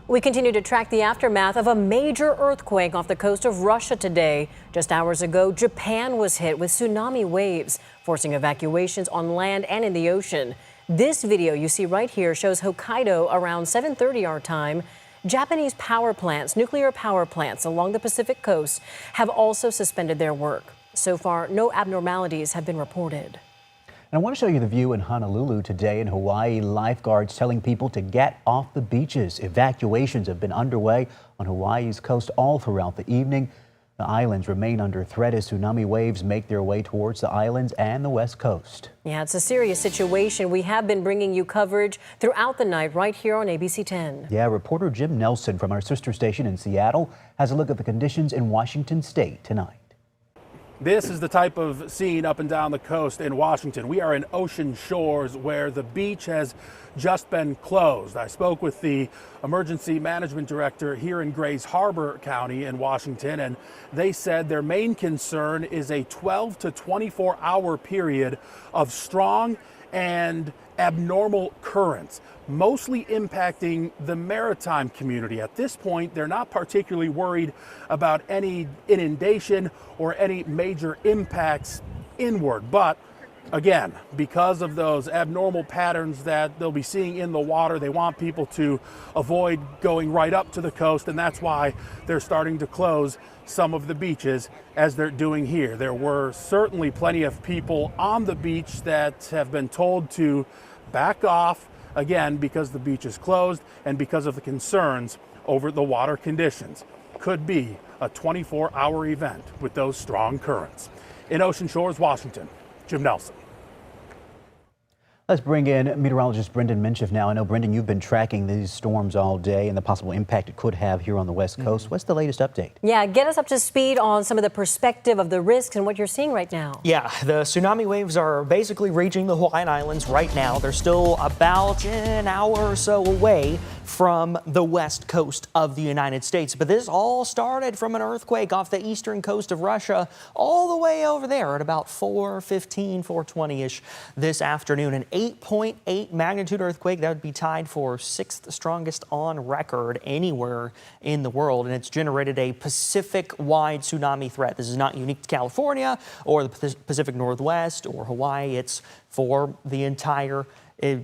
We continue to track the aftermath of a major earthquake off the coast of Russia today. Just hours ago, Japan was hit with tsunami waves, forcing evacuations on land and in the ocean. This video you see right here shows Hokkaido around 7:30 our time. Japanese power plants, nuclear power plants along the Pacific coast have also suspended their work. So far, no abnormalities have been reported. I want to show you the view in Honolulu today in Hawaii. Lifeguards telling people to get off the beaches. Evacuations have been underway on Hawaii's coast all throughout the evening. The islands remain under threat as tsunami waves make their way towards the islands and the west coast. Yeah, it's a serious situation. We have been bringing you coverage throughout the night right here on ABC 10. Yeah, reporter Jim Nelson from our sister station in Seattle has a look at the conditions in Washington state tonight. This is the type of scene up and down the coast in Washington. We are in Ocean Shores where the beach has just been closed. I spoke with the emergency management director here in Grays Harbor County in Washington, and they said their main concern is a 12 to 24 hour period of strong and abnormal currents, mostly impacting the maritime community. At this point, they're not particularly worried about any inundation or any major impacts inward. But again, because of those abnormal patterns that they'll be seeing in the water, they want people to avoid going right up to the coast, and that's why they're starting to close some of the beaches as they're doing here. There were certainly plenty of people on the beach that have been told to back off, again, because the beach is closed and because of the concerns over the water conditions. Could be a 24-hour event with those strong currents. In Ocean Shores, Washington, Jim Nelson. Let's bring in meteorologist Brendan Mincheff now. I know, Brendan, you've been tracking these storms all day and the possible impact it could have here on the West Coast. What's the latest update? Yeah, get us up to speed on some of the perspective of the risks and what you're seeing right now. Yeah, the tsunami waves are basically reaching the Hawaiian Islands right now. They're still about an hour or so away from the west coast of the United States. But this all started from an earthquake off the eastern coast of Russia all the way over there at about 4:15, 4:20-ish this afternoon. An 8.8 magnitude earthquake that would be tied for 6th strongest on record anywhere in the world. And it's generated a Pacific-wide tsunami threat. This is not unique to California or the Pacific Northwest or Hawaii. It's for the entire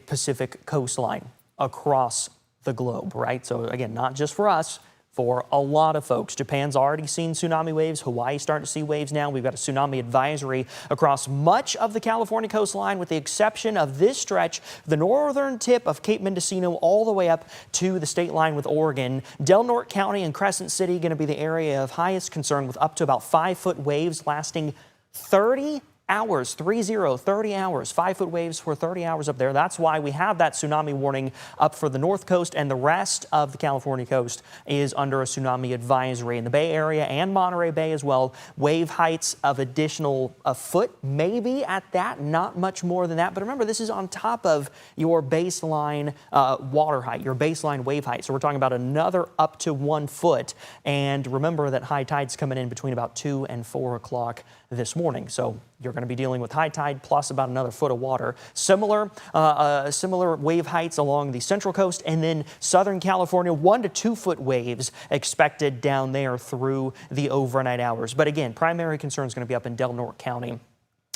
Pacific coastline across the globe, right? So again, not just for us, for a lot of folks. Japan's already seen tsunami waves. Hawaii's starting to see waves now. We've got a tsunami advisory across much of the California coastline with the exception of this stretch, the northern tip of Cape Mendocino all the way up to the state line with Oregon. Del Norte County and Crescent City going to be the area of highest concern with up to about 5-foot waves lasting 30 hours, 30 hours, 5-foot waves for 30 hours up there. That's why we have that tsunami warning up for the north coast, and the rest of the California coast is under a tsunami advisory. In the Bay Area and Monterey Bay as well, wave heights of additional a foot, maybe at that, not much more than that. But remember, this is on top of your baseline water height, your baseline wave height. So we're talking about another up to 1 foot. And remember that high tide's coming in between about 2 and 4 o'clock this morning. So you're going to be dealing with high tide plus about another foot of water. Similar wave heights along the central coast, and then Southern California, 1 to 2 foot waves expected down there through the overnight hours. But again, primary concern is going to be up in Del Norte County.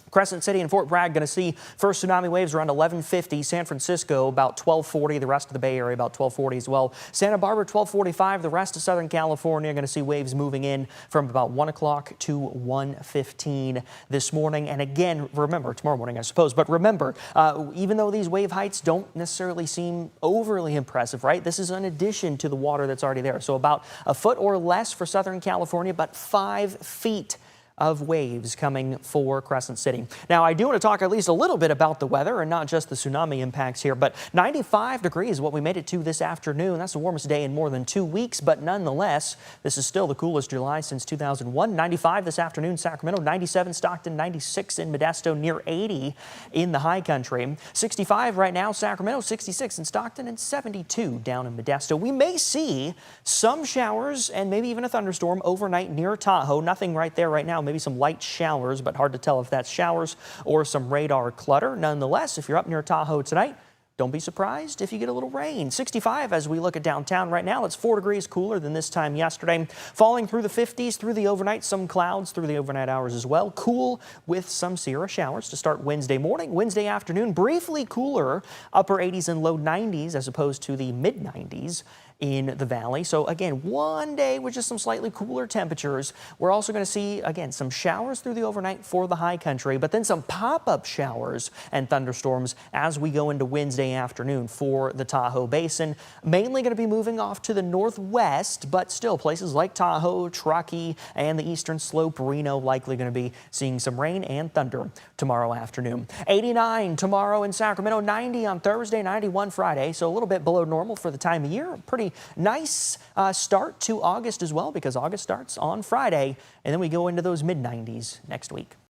Crescent City and Fort Bragg going to see first tsunami waves around 11:50. San Francisco about 12:40. The rest of the Bay Area about 12:40 as well. Santa Barbara 12:45. The rest of Southern California going to see waves moving in from about 1 o'clock to 1:15 this morning. And again, remember, tomorrow morning I suppose, but remember, even though these wave heights don't necessarily seem overly impressive, right? This is in addition to the water that's already there. So about a foot or less for Southern California, but 5 feet of waves coming for Crescent City. Now, I do want to talk at least a little bit about the weather and not just the tsunami impacts here, but 95 degrees is what we made it to this afternoon. That's the warmest day in more than 2 weeks, but nonetheless, this is still the coolest July since 2001. 95 this afternoon, Sacramento, 97 Stockton, 96 in Modesto, near 80 in the high country. 65 right now, Sacramento, 66 in Stockton, and 72 down in Modesto. We may see some showers and maybe even a thunderstorm overnight near Tahoe. Nothing right there right now. Maybe some light showers, but hard to tell if that's showers or some radar clutter. Nonetheless, if you're up near Tahoe tonight, Don't be surprised if you get a little rain. 65 as we look at downtown right now. It's 4 degrees cooler than this time yesterday. Falling through the 50s through the overnight. Some clouds through the overnight hours as well. Cool with some Sierra showers to start Wednesday morning. Wednesday afternoon, briefly cooler. Upper 80s and low 90s as opposed to the mid 90s in the valley. So again, one day with just some slightly cooler temperatures. We're also going to see, again, some showers through the overnight for the high country, but then some pop-up showers and thunderstorms as we go into Wednesday afternoon for the Tahoe Basin. Mainly going to be moving off to the northwest, but still places like Tahoe, Truckee, and the eastern slope, Reno, likely going to be seeing some rain and thunder tomorrow afternoon. 89 tomorrow in Sacramento, 90 on Thursday, 91 Friday, so a little bit below normal for the time of year. Pretty nice start to August as well, because August starts on Friday, and then we go into those mid-90s next week.